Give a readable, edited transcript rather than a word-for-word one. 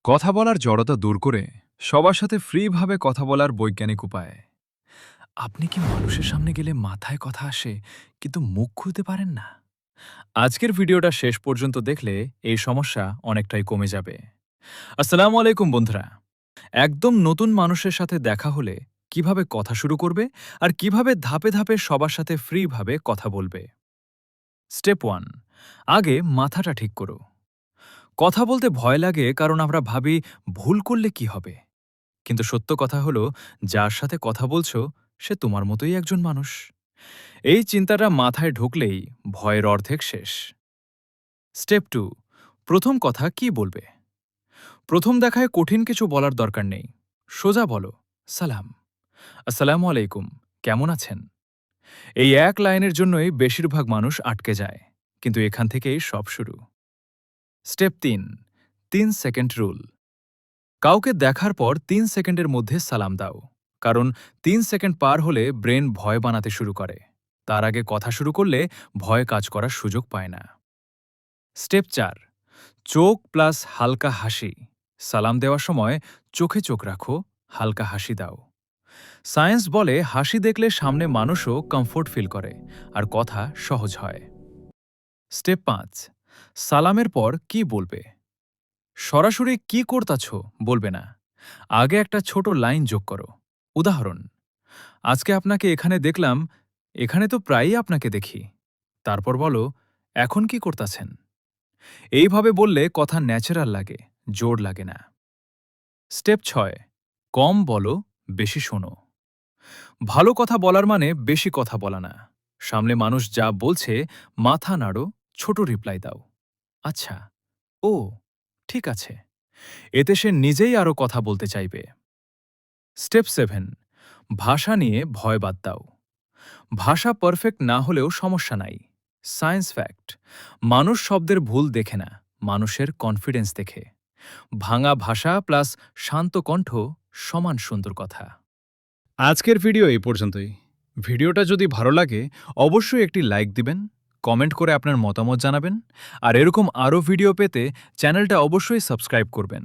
কথা বলার জড়তা দূর করে সবার সাথে ফ্রিভাবে কথা বলার বৈজ্ঞানিক উপায়। আপনি কি মানুষের সামনে গেলে মাথায় কথা আসে কিন্তু মুখ খুলতে পারেন না? আজকের ভিডিওটা শেষ পর্যন্ত দেখলে এই সমস্যা অনেকটাই কমে যাবে। আসসালামু আলাইকুম বন্ধুরা। একদম নতুন মানুষের সাথে দেখা হলে কিভাবে কথা শুরু করবে আর কিভাবে ধাপে ধাপে সবার সাথে ফ্রিভাবে কথা বলবে। স্টেপ 1, আগে মাথাটা ঠিক করো। কথা বলতে ভয় লাগে কারণ আমরা ভাবি ভুল করলে কি হবে। কিন্তু সত্য কথা হলো, যার সাথে কথা বলছো সে তোমার মতোই একজন মানুষ। এই চিন্তাটা মাথায় ঢুকলেই ভয়ের অর্ধেক শেষ। স্টেপ 2, প্রথম কথা কি বলবে। প্রথম দেখায় কঠিন কিছু বলার দরকার নেই। সোজা বলো, সালাম, আসসালামু আলাইকুম, কেমন আছেন। এই এক লাইনের জন্যই বেশিরভাগ মানুষ আটকে যায়, কিন্তু এখান থেকেই সব শুরু। Step 3, 3 second rule. কাউকে দেখার পর 3 সেকেন্ডের মধ্যে সালাম দাও, কারণ 3 সেকেন্ড পার হলে ব্রেন ভয় বানাতে শুরু করে। তার আগে কথা শুরু করলে ভয় কাজ করার সুযোগ পায় না। স্টেপ 4, চোখ প্লাস হালকা হাসি। সালাম দেওয়ার সময় চোখে চোখ রাখো, হালকা হাসি দাও। সায়েন্স বলে হাসি দেখলে সামনে মানুষও কমফোর্ট ফিল করে আর কথা সহজ হয়। স্টেপ 5, সালামের পর কি বলবে। সরাসরি কি করতাছ বলবে না, আগে একটা ছোট লাইন যোগ করো। উদাহরণ, আজকে আপনাকে এখানে দেখলাম, এখানে তো প্রায়ই আপনাকে দেখি। তারপর বলো, এখন কি করতাছেন। এইভাবে বললে কথা ন্যাচারাল লাগে, জোর লাগে না। স্টেপ 6, কম বলো, বেশি শোনো। ভালো কথা বলার মানে বেশি কথা বলা না। সামনে মানুষ যা বলছে মাথা নাড়ো, ছোট রিপ্লাই দাও। আচ্ছা, ও, ঠিক আছে। এতে সে নিজেই আরও কথা বলতে চাইবে। স্টেপ 7, ভাষা নিয়ে ভয় বাদ দাও। ভাষা পারফেক্ট না হলেও সমস্যা নাই। সায়েন্স ফ্যাক্ট, মানুষ শব্দের ভুল দেখে না, মানুষের কনফিডেন্স দেখে। ভাঙা ভাষা প্লাস শান্ত কণ্ঠ সমান সুন্দর কথা। আজকের ভিডিও এই পর্যন্তই। ভিডিওটা যদি ভালো লাগে অবশ্যই একটি লাইক দিবেন, কমেন্ট করে আপনার মতামত জানাবেন, আর এরকম আরও ভিডিও পেতে চ্যানেলটা অবশ্যই সাবস্ক্রাইব করবেন।